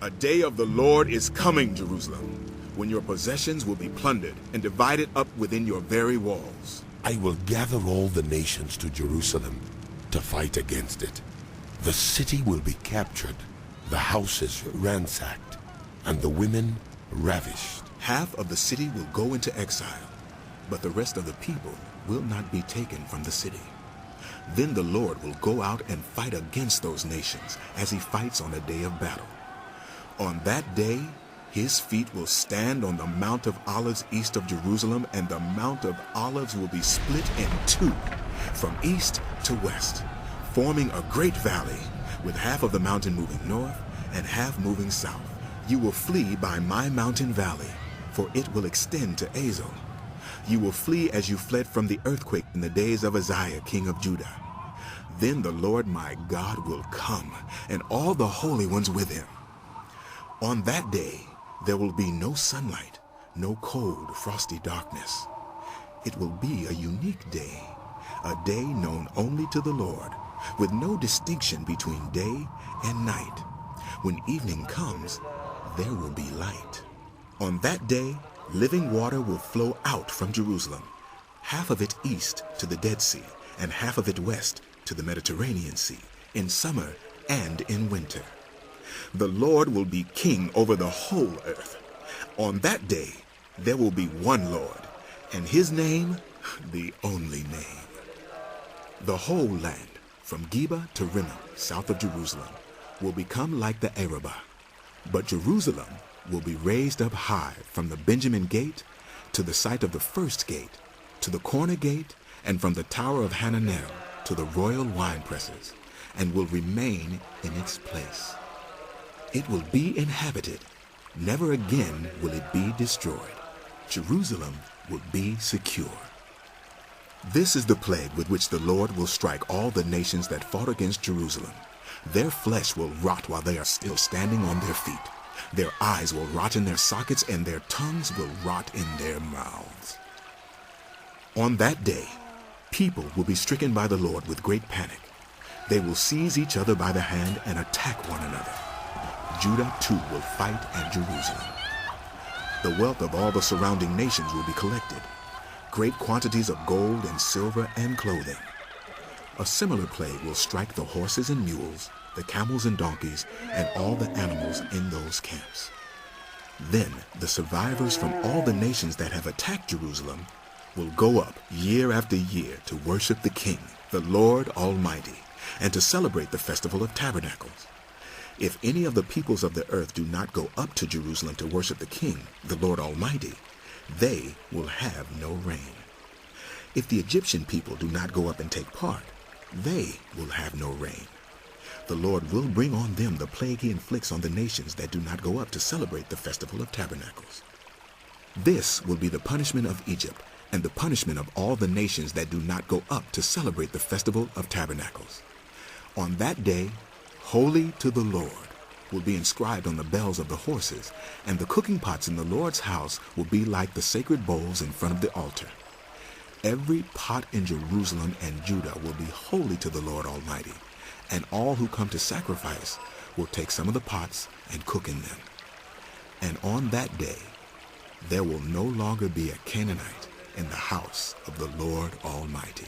A day of the Lord is coming, Jerusalem, when your possessions will be plundered and divided up within your very walls. I will gather all the nations to Jerusalem to fight against it. The city will be captured, the houses ransacked, and the women ravished. Half of the city will go into exile, but the rest of the people will not be taken from the city. Then the Lord will go out and fight against those nations as he fights on a day of battle. On that day, his feet will stand on the Mount of Olives east of Jerusalem, and the Mount of Olives will be split in two, from east to west, forming a great valley, with half of the mountain moving north and half moving south. You will flee by my mountain valley, for it will extend to Azel. You will flee as you fled from the earthquake in the days of Uzziah, king of Judah. Then the Lord my God will come, and all the holy ones with him. On that day, there will be no sunlight, no cold, frosty darkness. It will be a unique day, a day known only to the Lord, with no distinction between day and night. When evening comes, there will be light. On that day, living water will flow out from Jerusalem, half of it east to the Dead Sea, and half of it west to the Mediterranean Sea, in summer and in winter. The Lord will be king over the whole earth. On that day, there will be one Lord, and his name, the only name. The whole land, from Geba to Rimmon, south of Jerusalem, will become like the Arabah. But Jerusalem will be raised up high from the Benjamin gate to the site of the first gate, to the corner gate, and from the tower of Hananel to the royal wine presses, and will remain in its place. It will be inhabited. Never again will it be destroyed. Jerusalem will be secure. This is the plague with which the Lord will strike all the nations that fought against Jerusalem. Their flesh will rot while they are still standing on their feet. Their eyes will rot in their sockets, and their tongues will rot in their mouths. On that day, people will be stricken by the Lord with great panic. They will seize each other by the hand and attack one another. Judah too will fight, and Jerusalem. The wealth of all the surrounding nations will be collected, great quantities of gold and silver and clothing. A similar plague will strike the horses and mules, the camels and donkeys, and all the animals in those camps. Then the survivors from all the nations that have attacked Jerusalem will go up year after year to worship the King, the Lord Almighty, and to celebrate the Festival of Tabernacles. If any of the peoples of the earth do not go up to Jerusalem to worship the King, the Lord Almighty, they will have no rain. If the Egyptian people do not go up and take part, they will have no rain. The Lord will bring on them the plague he inflicts on the nations that do not go up to celebrate the Festival of Tabernacles. This will be the punishment of Egypt, and the punishment of all the nations that do not go up to celebrate the Festival of Tabernacles. On that day, holy to the Lord will be inscribed on the bells of the horses, and the cooking pots in the Lord's house will be like the sacred bowls in front of the altar. Every pot in Jerusalem and Judah will be holy to the Lord Almighty, and all who come to sacrifice will take some of the pots and cook in them. And on that day, there will no longer be a Canaanite in the house of the Lord Almighty.